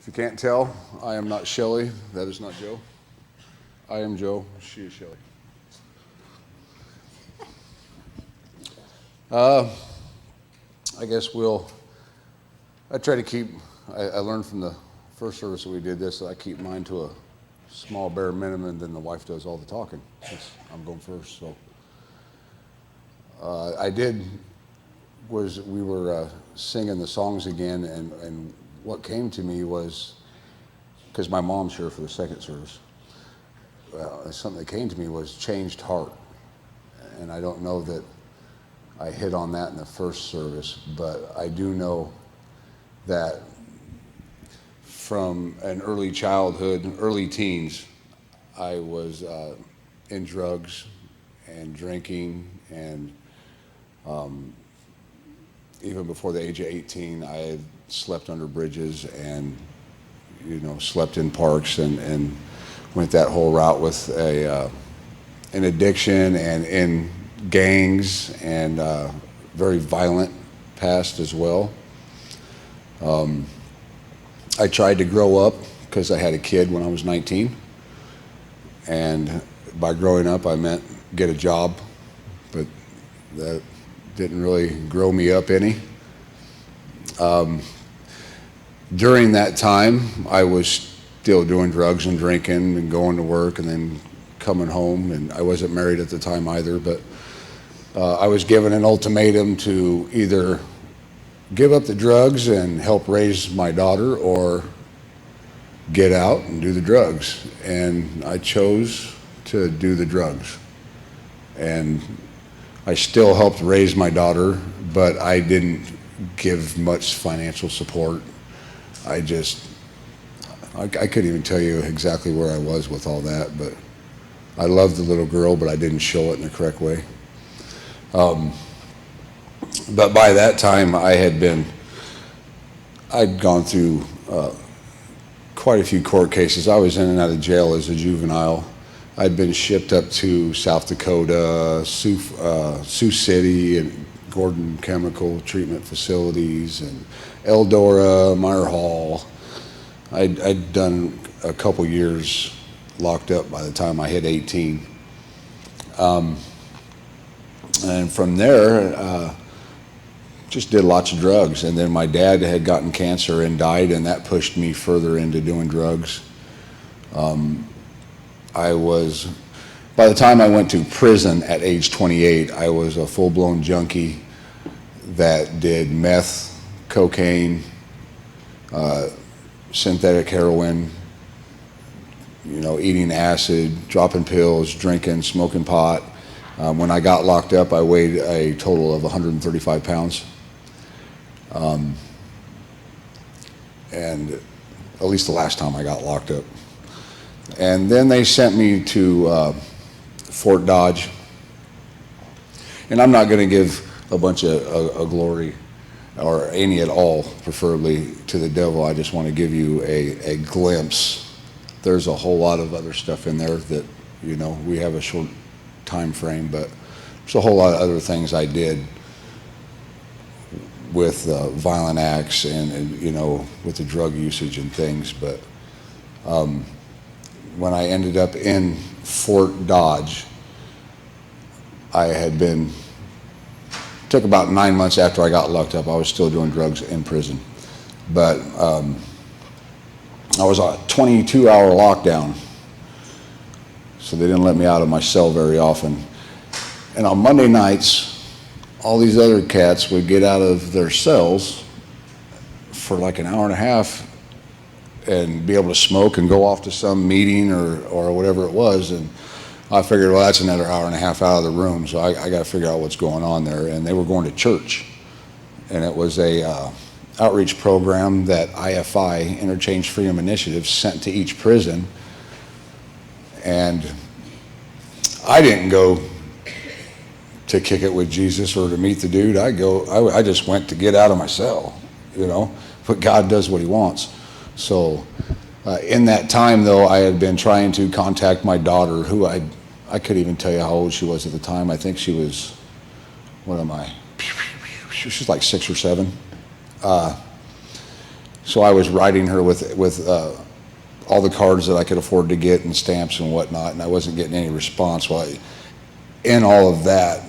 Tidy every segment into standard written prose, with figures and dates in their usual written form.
If you can't tell, I am not Shellie. That is not Joe. I am Joe. She is Shellie. I guess I try to keep, I learned from the first service that we did this, that I keep mine to a small bare minimum, than the wife does all the talking, since I'm going first. So we were singing the songs again, and what came to me was, because my mom's here for the second service, something that came to me was changed heart. And I don't know that I hit on that in the first service, but I do know that from an early childhood, early teens, I was in drugs and drinking, and even before the age of 18, I had slept under bridges and, slept in parks, and went that whole route with an addiction and in gangs, and very violent past as well. I tried to grow up because I had a kid when I was 19, and by growing up I meant get a job, but that didn't really grow me up any. During that time, I was still doing drugs and drinking and going to work and then coming home, and I wasn't married at the time either, but I was given an ultimatum to either give up the drugs and help raise my daughter, or get out and do the drugs. And I chose to do the drugs. And I still helped raise my daughter, but I didn't give much financial support. I couldn't even tell you exactly where I was with all that, but I loved the little girl, but I didn't show it in the correct way. But by that time, I'd gone through quite a few court cases. I was in and out of jail as a juvenile. I'd been shipped up to South Dakota, Sioux City, and Gordon Chemical Treatment Facilities, and Eldora, Meyer Hall. I'd done a couple years locked up by the time I hit 18. And from there, just did lots of drugs. And then my dad had gotten cancer and died, and that pushed me further into doing drugs. By the time I went to prison at age 28, I was a full-blown junkie that did meth, cocaine, synthetic heroin, eating acid, dropping pills, drinking, smoking pot. When I got locked up, I weighed a total of 135 pounds. And at least the last time I got locked up. And then they sent me to Fort Dodge. And I'm not going to give a bunch of glory, or any at all, preferably, to the devil. I just want to give you a glimpse. There's a whole lot of other stuff in there that, we have a short time frame, but there's a whole lot of other things I did with violent acts and with the drug usage and things. But when I ended up in Fort Dodge, took about 9 months after I got locked up. I was still doing drugs in prison, but I was on a 22-hour lockdown, so they didn't let me out of my cell very often. And on Monday nights, all these other cats would get out of their cells for like an hour and a half and be able to smoke and go off to some meeting or whatever it was. And I figured, well, that's another hour and a half out of the room, so I got to figure out what's going on there. And they were going to church, and it was a outreach program that IFI, Interchange Freedom Initiative, sent to each prison. And I didn't go to kick it with Jesus or to meet the dude. I just went to get out of my cell, but God does what he wants. So in that time, though, I had been trying to contact my daughter, who I couldn't even tell you how old she was at the time. I think she was, she was like 6 or 7. So I was writing her with all the cards that I could afford to get and stamps and whatnot, and I wasn't getting any response. Well, in all of that,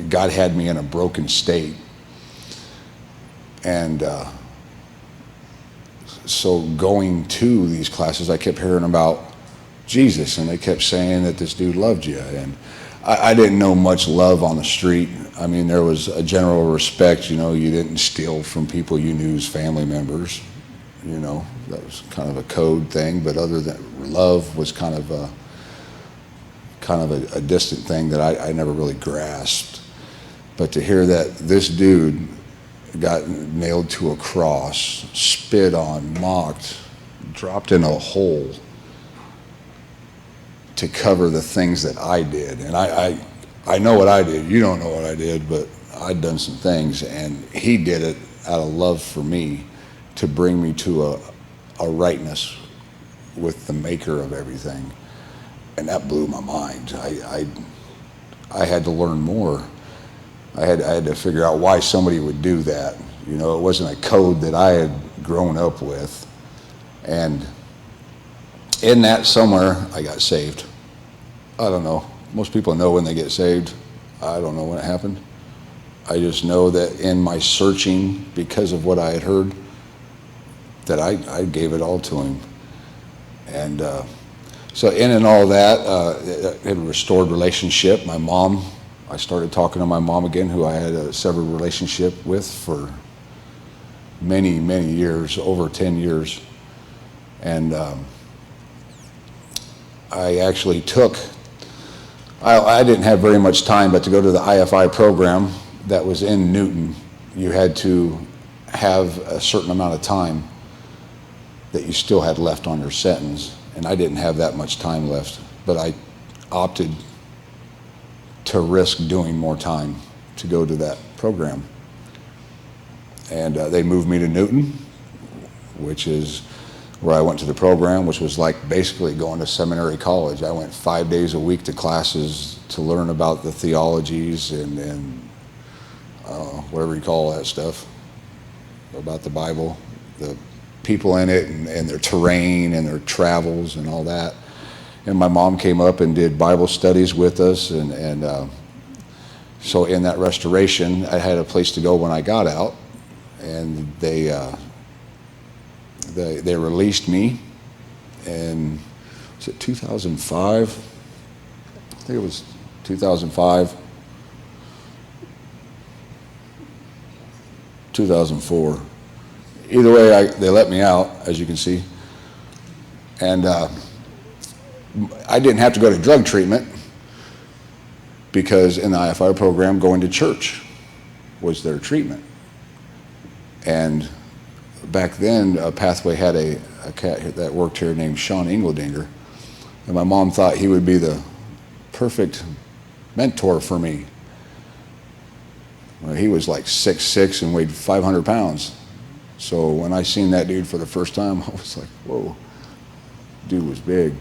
God had me in a broken state. And so going to these classes, I kept hearing about Jesus, and they kept saying that this dude loved you. And I didn't know much love on the street. I mean, there was a general respect, you didn't steal from people you knew as family members. That was kind of a code thing, but other than love was kind of a distant thing that I never really grasped. But to hear that this dude got nailed to a cross, spit on, mocked, dropped in a hole to cover the things that I did. And I know what I did. You don't know what I did, but I'd done some things, and he did it out of love for me to bring me to a rightness with the maker of everything. And that blew my mind. I had to learn more. I had to figure out why somebody would do that. It wasn't a code that I had grown up with. And in that somewhere, I got saved. I don't know. Most people know when they get saved. I don't know when it happened. I just know that in my searching, because of what I had heard, that I gave it all to him. And so in and all that, it had a restored relationship. My mom, I started talking to my mom again, who I had a severed relationship with for many, many years, over 10 years. And I actually I didn't have very much time, but to go to the IFI program that was in Newton, you had to have a certain amount of time that you still had left on your sentence. And I didn't have that much time left, but I opted to risk doing more time to go to that program. And they moved me to Newton, which is where I went to the program, which was like basically going to seminary college. I went 5 days a week to classes to learn about the theologies and whatever you call that stuff, about the Bible, the people in it and their terrain and their travels and all that. And my mom came up and did Bible studies with us, and so in that restoration, I had a place to go when I got out, and they released me. And was it 2005? I think it was 2005, 2004. Either way, they let me out, as you can see. And I didn't have to go to drug treatment, because in the IFI program, going to church was their treatment. And back then, Pathway had a cat that worked here named Sean Engledinger, and my mom thought he would be the perfect mentor for me. Well, he was like 6'6" and weighed 500 pounds. So when I seen that dude for the first time, I was like, whoa, dude was big.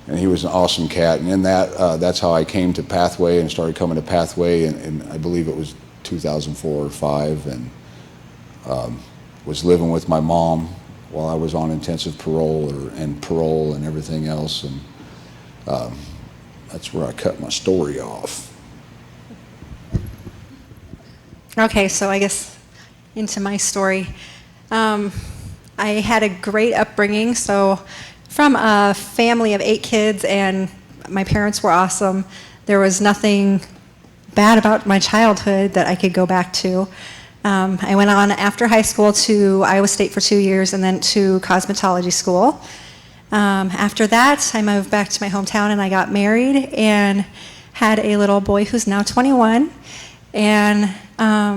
And he was an awesome cat. And in that, that's how I came to Pathway and started coming to Pathway, and I believe it was 2004 or 5, and was living with my mom while I was on intensive parole and everything else. And that's where I cut my story off. Okay, so I guess into my story. I had a great upbringing, so from a family of 8 kids, and my parents were awesome. There was nothing bad about my childhood that I could go back to. I went on after high school to Iowa State for 2 years and then to cosmetology school. After that, I moved back to my hometown and I got married and had a little boy who's now 21. And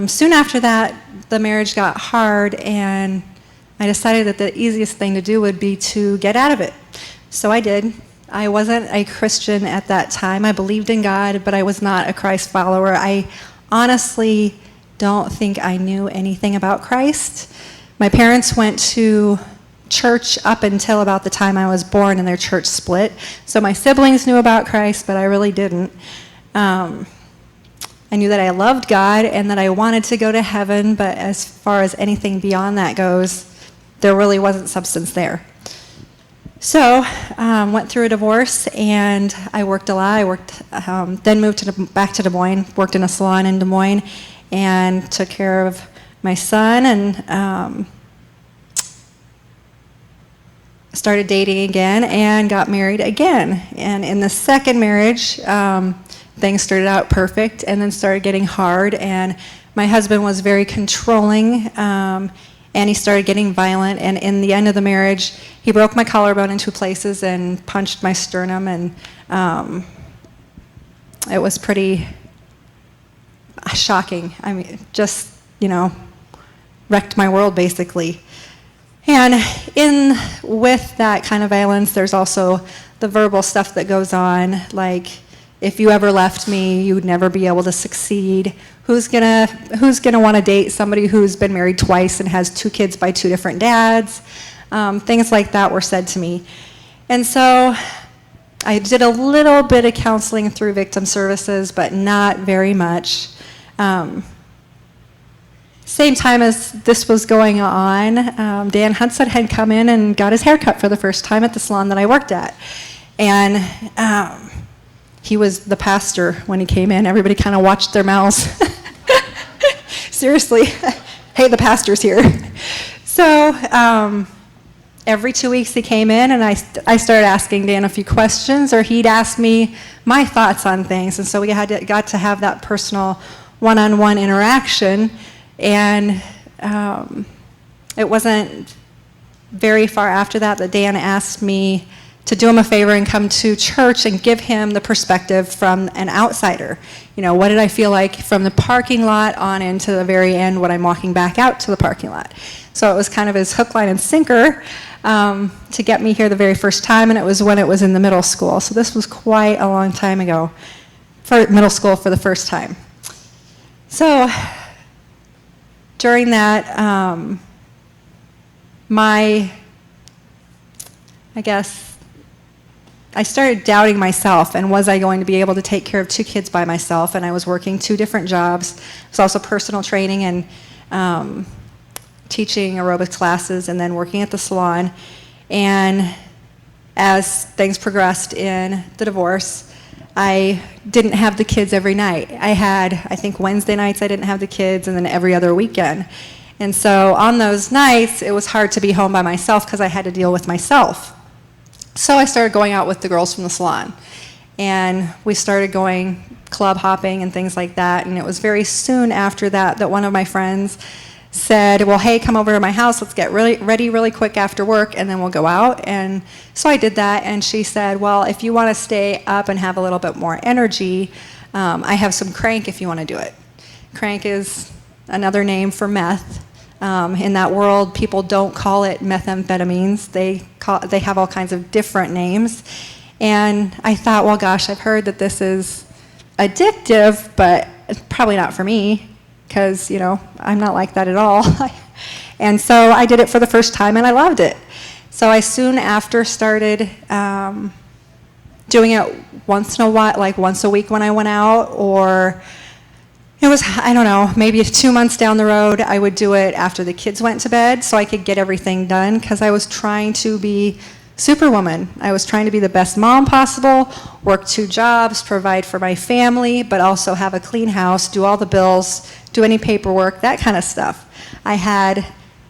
soon after that, the marriage got hard, and I decided that the easiest thing to do would be to get out of it. So I did. I wasn't a Christian at that time. I believed in God, but I was not a Christ follower. I honestly don't think I knew anything about Christ. My parents went to church up until about the time I was born, and their church split. So my siblings knew about Christ, but I really didn't. I knew that I loved God and that I wanted to go to heaven, but as far as anything beyond that goes, there really wasn't substance there. So, went through a divorce, and I worked a lot. I worked, then moved back to Des Moines, worked in a salon in Des Moines, and took care of my son, and started dating again, and got married again. And in the second marriage, things started out perfect, and then started getting hard, and my husband was very controlling, and he started getting violent, and in the end of the marriage, he broke my collarbone in 2 places and punched my sternum, and it was pretty shocking. I mean, just, wrecked my world, basically. And with that kind of violence, there's also the verbal stuff that goes on, like, if you ever left me, you would never be able to succeed. Who's gonna want to date somebody who's been married twice and has 2 kids by 2 different dads? Things like that were said to me. And so I did a little bit of counseling through victim services, but not very much. Same time as this was going on, Dan Hudson had come in and got his hair cut for the first time at the salon that I worked at. And he was the pastor when he came in. Everybody kind of watched their mouths. Seriously, hey, the pastor's here. So every 2 weeks he came in, and I started asking Dan a few questions, or he'd ask me my thoughts on things. And so we got to have that personal one-on-one interaction. And it wasn't very far after that Dan asked me to do him a favor and come to church and give him the perspective from an outsider. What did I feel like from the parking lot on into the very end when I'm walking back out to the parking lot? So it was kind of his hook, line, and sinker to get me here the very first time, and it was when it was in the middle school. So this was quite a long time ago, for middle school for the first time. So during that, I started doubting myself, and was I going to be able to take care of 2 kids by myself? And I was working 2 different jobs. It was also personal training and teaching aerobics classes, and then working at the salon. And as things progressed in the divorce, I didn't have the kids every night. I think Wednesday nights I didn't have the kids, and then every other weekend. And so on those nights, it was hard to be home by myself because I had to deal with myself. So I started going out with the girls from the salon, and we started going club hopping and things like that. And it was very soon after that one of my friends said, well, hey, come over to my house, let's get ready really quick after work, and then we'll go out. And so I did that, and she said, well, if you want to stay up and have a little bit more energy, I have some crank if you want to do it. Crank is another name for meth. In that world, people don't call it methamphetamines. They have all kinds of different names. And I thought, well, gosh, I've heard that this is addictive, but it's probably not for me, because, I'm not like that at all. And so I did it for the first time, and I loved it. So I soon after started doing it once in a while, like once a week when I went out, or it was, I don't know, maybe 2 months down the road, I would do it after the kids went to bed so I could get everything done, because I was trying to be Superwoman. I was trying to be the best mom possible, work 2 jobs, provide for my family, but also have a clean house, do all the bills, do any paperwork, that kind of stuff. I had,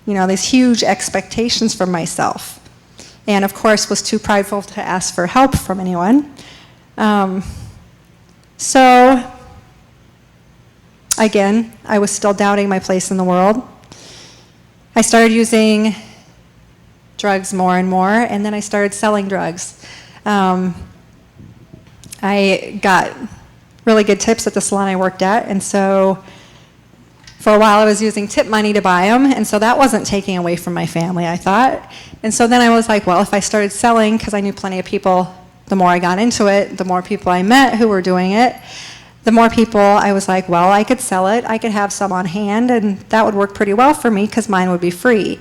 these huge expectations from myself. And of course, was too prideful to ask for help from anyone. So, again, I was still doubting my place in the world. I started using drugs more and more, and then I started selling drugs. I got really good tips at the salon I worked at, and so for a while I was using tip money to buy them, and so that wasn't taking away from my family, I thought. And so then I was like, well, if I started selling, because I knew plenty of people, the more I got into it, the more people I met who were doing it, the more people I was like, well, I could sell it, I could have some on hand, and that would work pretty well for me because mine would be free.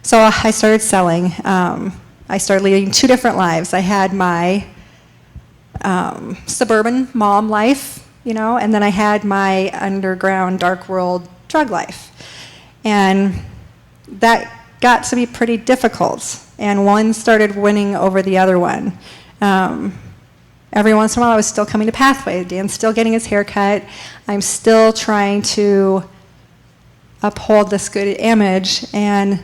So I started selling. I started leading 2 different lives. I had my suburban mom life, and then I had my underground dark world drug life. And that got to be pretty difficult, and one started winning over the other one. Every once in a while, I was still coming to Pathway. Dan's still getting his hair cut. I'm still trying to uphold this good image. And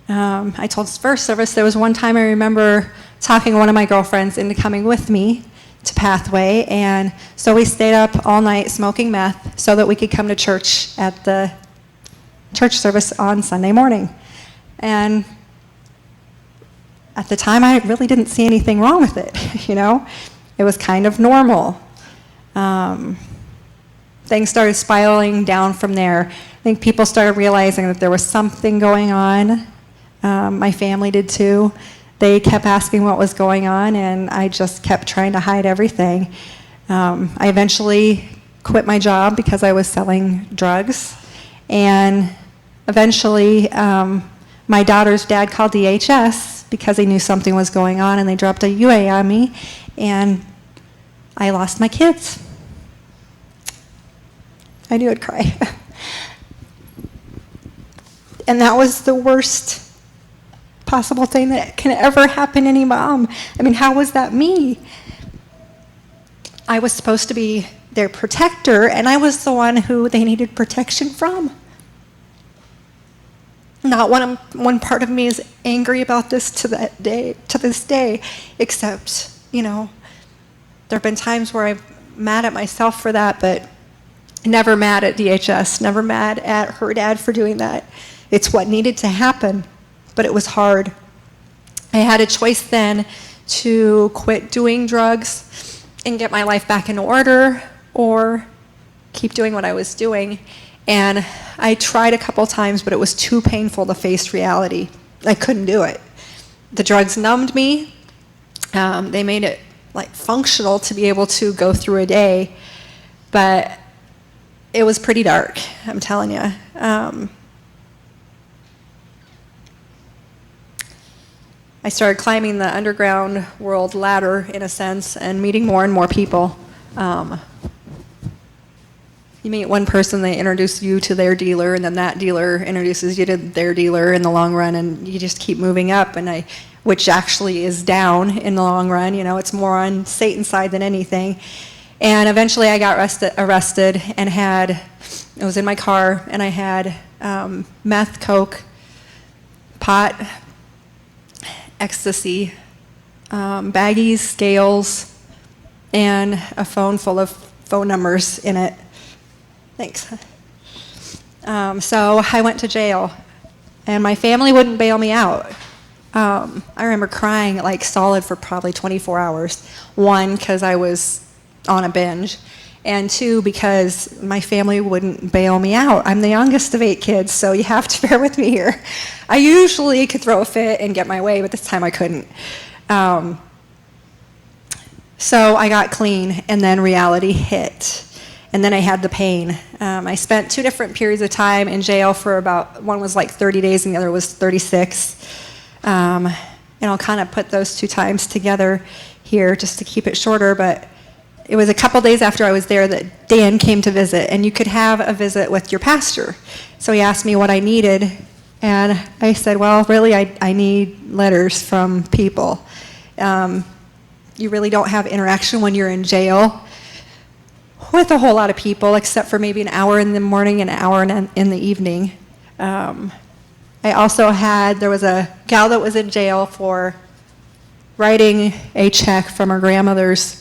I told first service, there was one time I remember talking one of my girlfriends into coming with me to Pathway. And so we stayed up all night smoking meth so that we could come to church at the church service on Sunday morning. And at the time, I really didn't see anything wrong with it, you know? It was kind of normal. Things started spiraling down from there. I think people started realizing that there was something going on. My family did too. They kept asking what was going on, and I just kept trying to hide everything. I eventually quit my job because I was selling drugs, and eventually my daughter's dad called DHS because he knew something was going on, and they dropped a UA on me, and I lost my kids. I knew I'd cry. And that was the worst possible thing that can ever happen to any mom. I mean, how was that me? I was supposed to be their protector, and I was the one who they needed protection from. Not one part of me is angry about this to this day, except, you know, there have been times where I'm mad at myself for that, but never mad at DHS, never mad at her dad for doing that. It's what needed to happen, but it was hard. I had a choice then to quit doing drugs and get my life back in order, or keep doing what I was doing. And I tried a couple times, but it was too painful to face reality. I couldn't do it. The drugs numbed me. They made it like functional to be able to go through a day, but it was pretty dark, I'm telling you. I started climbing the underground world ladder, in a sense, and meeting more and more people. You meet one person, they introduce you to their dealer, and then that dealer introduces you to their dealer in the long run, and you just keep moving up, which actually is down in the long run. You know, it's more on Satan's side than anything. And eventually I got arrested and it was in my car, and I had meth, coke, pot, ecstasy, baggies, scales, and a phone full of phone numbers in it. Thanks. So I went to jail, and my family wouldn't bail me out. I remember crying like solid for probably 24 hours. One, because I was on a binge, and two, because my family wouldn't bail me out. I'm the youngest of 8 kids, so you have to bear with me here. I usually could throw a fit and get my way, but this time I couldn't. So I got clean, and then reality hit. And then I had the pain. I spent 2 different periods of time in jail for one was like 30 days and the other was 36. And I'll kind of put those 2 times together here just to keep it shorter, but it was a couple days after I was there that Dan came to visit, and you could have a visit with your pastor. So he asked me what I needed, and I said, well, really, I need letters from people. You really don't have interaction when you're in jail with a whole lot of people, except for maybe an hour in the morning and an hour in the evening. I also there was a gal that was in jail for writing a check from her grandmother's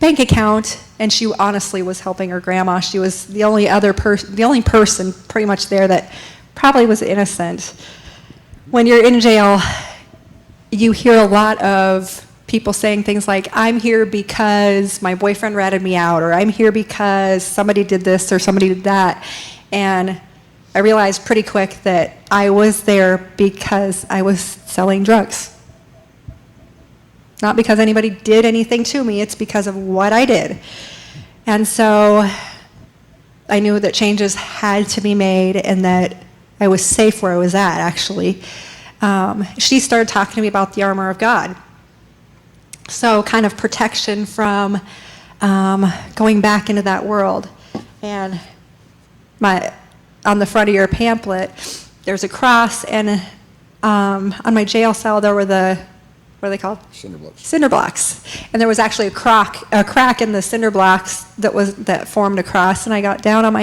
bank account, and she honestly was helping her grandma. She was the only person pretty much there that probably was innocent. When you're in jail, you hear a lot of people saying things like, I'm here because my boyfriend ratted me out, or I'm here because somebody did this or somebody did that. And I realized pretty quick that I was there because I was selling drugs. Not because anybody did anything to me, it's because of what I did. And so I knew that changes had to be made and that I was safe where I was at, actually. She started talking to me about the armor of God. So kind of protection from going back into that world. And on the front of your pamphlet, there's a cross and on my jail cell, there were what are they called? Cinder blocks. Cinder blocks. And there was actually a crack in the cinder blocks that formed a cross. And I got down on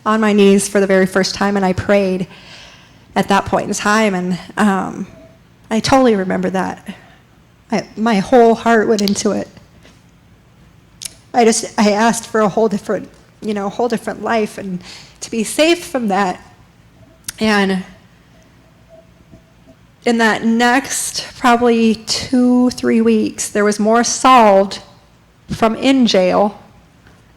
on my knees for the very first time, and I prayed at that point in time. And I totally remember that. My whole heart went into it. I asked for a whole different life and to be saved from that. And in that next probably 2-3 weeks, there was more solved from in jail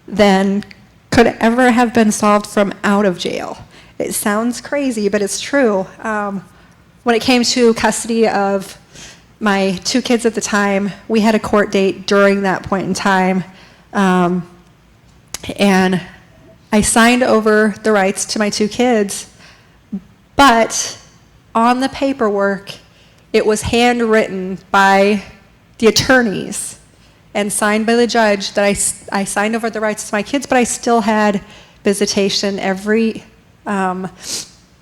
than could ever have been solved from out of jail. It sounds crazy, but it's true. When it came to custody of my 2 kids at the time, we had a court date during that point in time, and I signed over the rights to my 2 kids, but on the paperwork, it was handwritten by the attorneys and signed by the judge that I signed over the rights to my kids, but I still had visitation every 1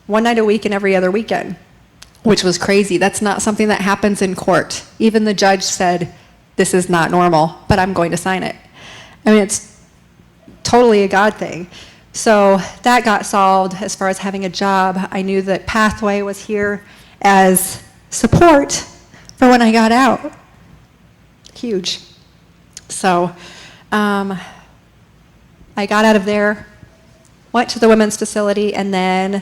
night a week and every other weekend, which was crazy. That's not something that happens in court. Even the judge said, this is not normal, but I'm going to sign it. I mean, it's totally a God thing. So that got solved as far as having a job. I knew that Pathway was here as support for when I got out. Huge. So I got out of there, went to the women's facility, and then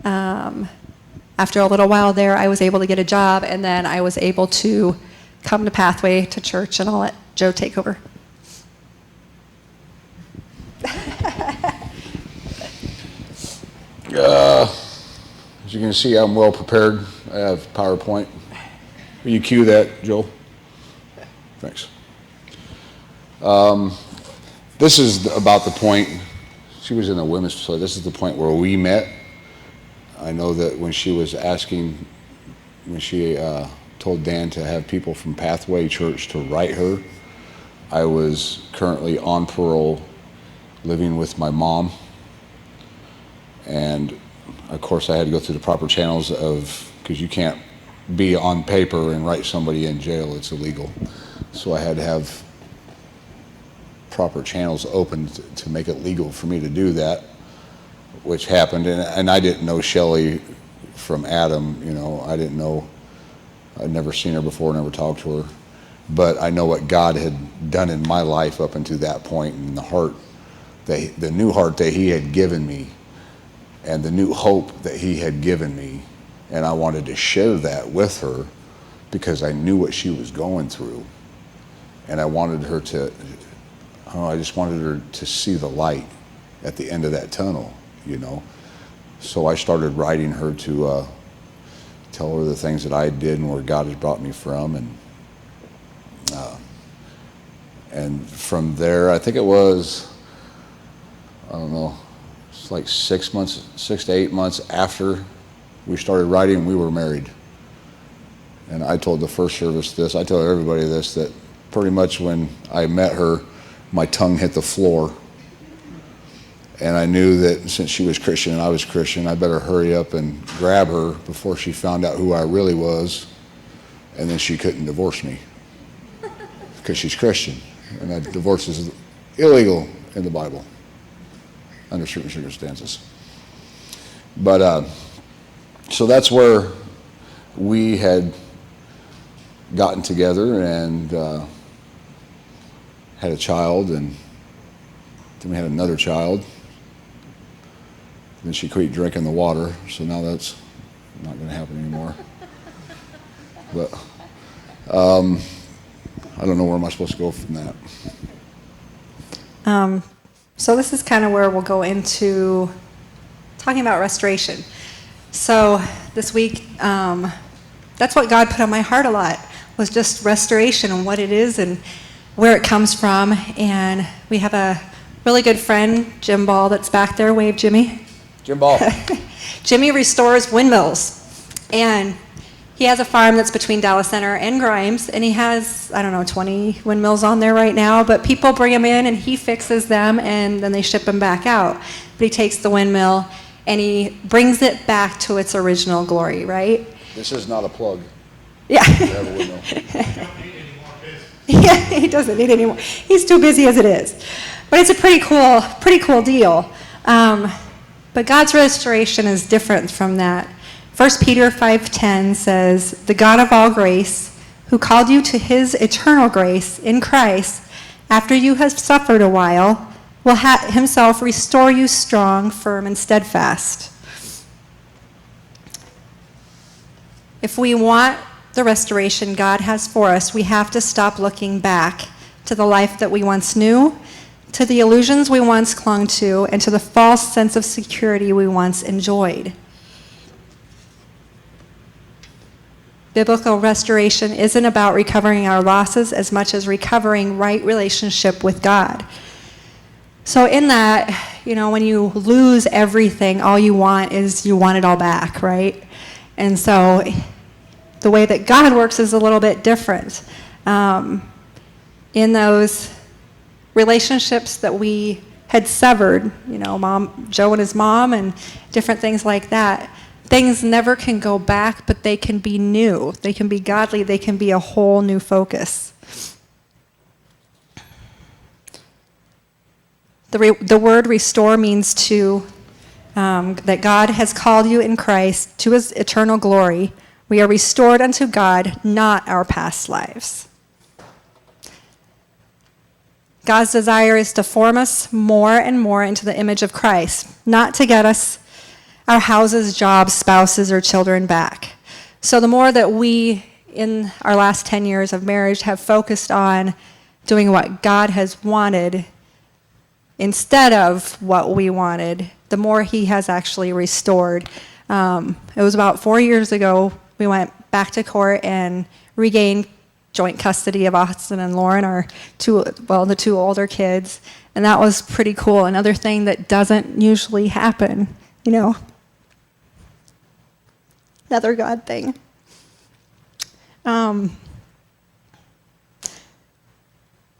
after a little while there, I was able to get a job, and then I was able to come to Pathway to church, and I'll let Joe take over. As you can see, I'm well prepared. I have PowerPoint. Will you cue that, Joel? Thanks. This is about the point. She was in the women's facility. This is the point where we met. I know that when she told Dan to have people from Pathway Church to write her, I was currently on parole, living with my mom. And of course I had to go through the proper channels because you can't be on paper and write somebody in jail, it's illegal. So I had to have proper channels open to make it legal for me to do that, which happened. And I didn't know Shellie from Adam, I didn't know, I'd never seen her before, never talked to her. But I know what God had done in my life up until that point, and the new heart that he had given me, and the new hope that he had given me. And I wanted to share that with her because I knew what she was going through. And I wanted her I just wanted her to see the light at the end of that tunnel, So I started writing her to tell her the things that I did and where God has brought me from. And from there, I think it was, I don't know, it's like 6 to 8 months after we started writing, we were married. And I told the first service this, I tell everybody this, that pretty much when I met her, my tongue hit the floor. And I knew that since she was Christian and I was Christian, I better hurry up and grab her before she found out who I really was, and then she couldn't divorce me because she's Christian. And that divorce is illegal in the Bible under certain circumstances. But so that's where we had gotten together and had a child, and then we had another child. Then she quit drinking the water, so now that's not going to happen anymore. But I don't know where am I supposed to go from that. So this is kind of where we'll go into talking about restoration. So this week, that's what God put on my heart a lot, was just restoration and what it is and where it comes from. And we have a really good friend, Jim Ball, that's back there. Wave, Jimmy. Jim Ball. Jimmy restores windmills. And he has a farm that's between Dallas Center and Grimes, and he has, 20 windmills on there right now, but people bring them in and he fixes them and then they ship them back out. But he takes the windmill and he brings it back to its original glory, right? This is not a plug. Yeah. Never would know. Yeah, he doesn't need any more. He's too busy as it is. But it's a pretty cool deal. But God's restoration is different from that. 1 Peter 5:10 says, "The God of all grace, who called you to his eternal grace in Christ, after you have suffered a while, will himself restore you strong, firm, and steadfast." If we want the restoration God has for us, we have to stop looking back to the life that we once knew, to the illusions we once clung to, and to the false sense of security we once enjoyed. Biblical restoration isn't about recovering our losses as much as recovering right relationship with God. So in that, when you lose everything, all you want is you want it all back, right? And so the way that God works is a little bit different. In those relationships that we had severed, Joe and his mom and different things like that, things never can go back, but they can be new. They can be godly. They can be a whole new focus. The word restore means that God has called you in Christ to his eternal glory. We are restored unto God, not our past lives. God's desire is to form us more and more into the image of Christ, not to get us our houses, jobs, spouses, or children back. So the more that we, in our last 10 years of marriage, have focused on doing what God has wanted instead of what we wanted, the more he has actually restored. It was about 4 years ago, we went back to court and regained joint custody of Austin and Lauren, the two older kids, and that was pretty cool. Another thing that doesn't usually happen, Another God thing.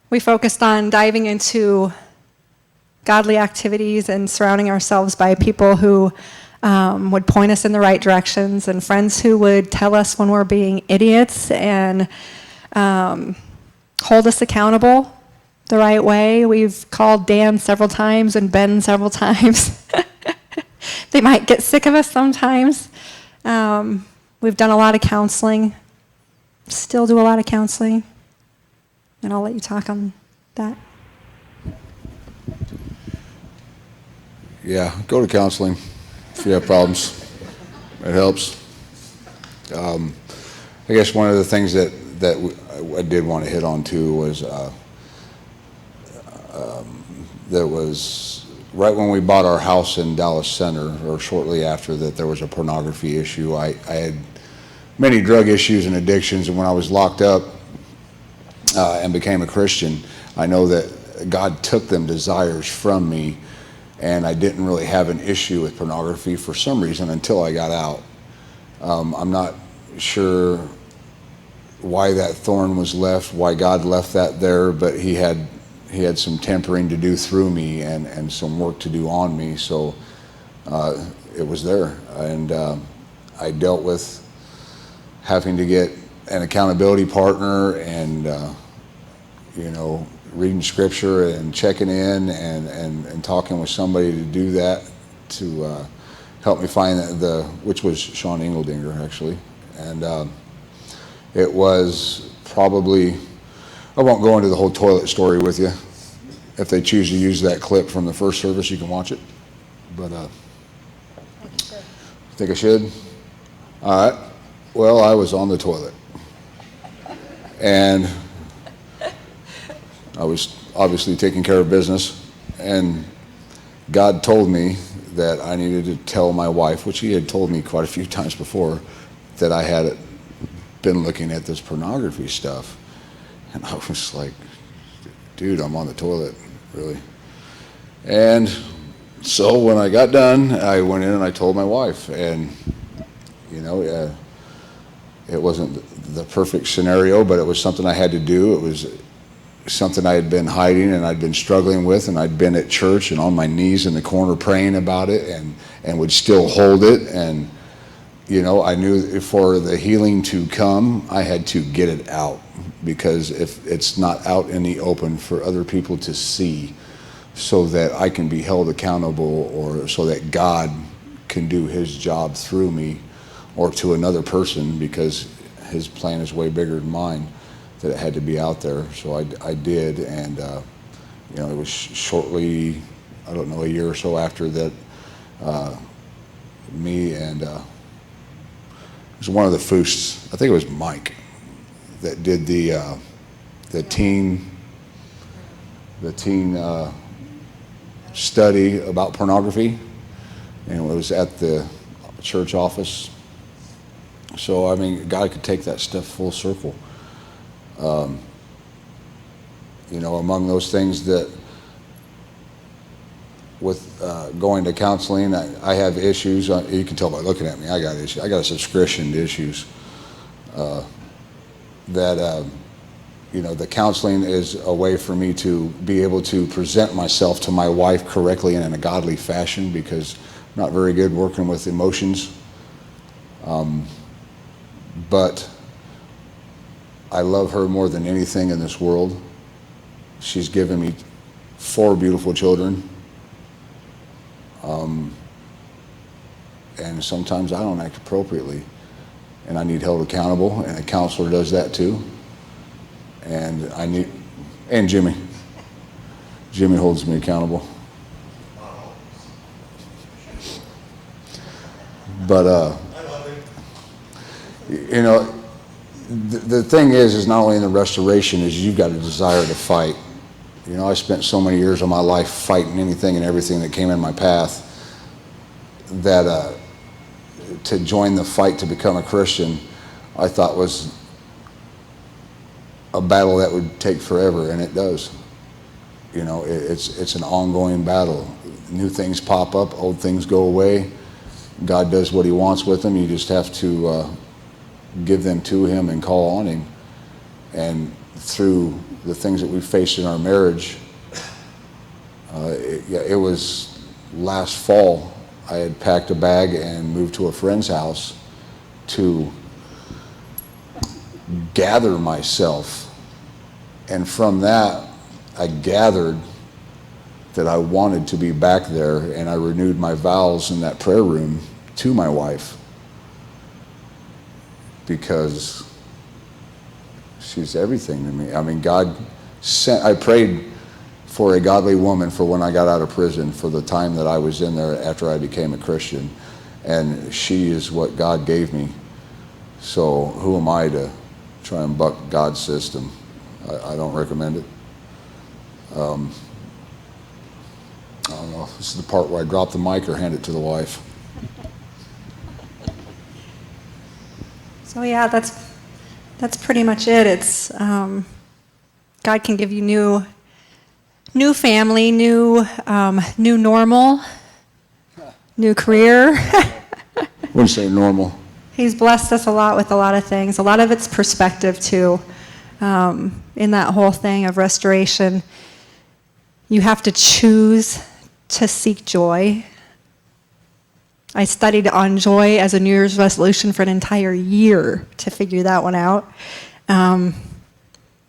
We focused on diving into godly activities and surrounding ourselves by people who would point us in the right directions, and friends who would tell us when we're being idiots and hold us accountable the right way. We've called Dan several times and Ben several times. They might get sick of us sometimes. We've done a lot of counseling, still do a lot of counseling, and I'll let you talk on that. Yeah, go to counseling if you have problems. It helps. I guess one of the things that I did want to hit on too was that was right when we bought our house in Dallas Center, or shortly after that, there was a pornography issue. I had many drug issues and addictions, and when I was locked up and became a Christian, I know that God took them desires from me, and I didn't really have an issue with pornography for some reason until I got out. I'm not sure why that thorn was left, why God left that there, but he had some tempering to do through me and some work to do on me, so it was there. And I dealt with having to get an accountability partner and reading scripture and checking in and talking with somebody to do that, to help me find which was Sean Engeldinger actually. And it was probably, I won't go into the whole toilet story with you. If they choose to use that clip from the first service, you can watch it. But think I should? All right. Well, I was on the toilet. And I was obviously taking care of business. And God told me that I needed to tell my wife, which he had told me quite a few times before, that I had been looking at this pornography stuff. And I was like, dude, I'm on the toilet, really. And so when I got done, I went in and I told my wife. And, it wasn't the perfect scenario, but it was something I had to do. It was something I had been hiding and I'd been struggling with, and I'd been at church and on my knees in the corner praying about it and would still hold it. And I knew for the healing to come, I had to get it out, because if it's not out in the open for other people to see, so that I can be held accountable, or so that God can do his job through me or to another person, because his plan is way bigger than mine, that it had to be out there. So I did, and it was shortly, I don't know, a year or so after that, me and it was one of the Foosts, I think it was Mike, that did the teen study about pornography, and it was at the church office. So I mean, God could take that stuff full circle. Among those things that, with going to counseling, I have issues. You can tell by looking at me, I got issues. I got a subscription to issues. The counseling is a way for me to be able to present myself to my wife correctly and in a godly fashion, because I'm not very good working with emotions. But I love her more than anything in this world. She's given me 4 beautiful children. And sometimes I don't act appropriately, and I need held accountable, and a counselor does that too. And Jimmy holds me accountable. But the thing is not only in the restoration, is you've got a desire to fight. I spent so many years of my life fighting anything and everything that came in my path, that to join the fight to become a Christian, I thought was a battle that would take forever, and it does. It's an ongoing battle. New things pop up, old things go away. God does what he wants with them. You just have to give them to him and call on him. And through the things that we faced in our marriage, it was last fall, I had packed a bag and moved to a friend's house to gather myself. And from that, I gathered that I wanted to be back there, and I renewed my vows in that prayer room to my wife, because she's everything to me. I mean, I prayed for a godly woman for when I got out of prison, for the time that I was in there after I became a Christian, and she is what God gave me. So who am I to try and buck God's system? I don't recommend it. I don't know, this is the part where I drop the mic or hand it to the wife. So yeah, that's pretty much it. It's God can give you new family, new normal, new career. Wouldn't say normal. He's blessed us a lot with a lot of things. A lot of it's perspective too. In that whole thing of restoration, you have to choose to seek joy. I studied on joy as a New Year's resolution for an entire year to figure that one out. But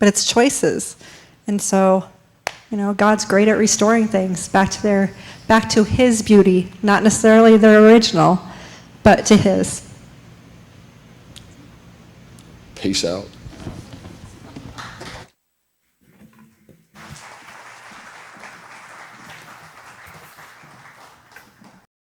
it's choices. And so, God's great at restoring things back to his beauty, not necessarily their original, but to his. Peace out.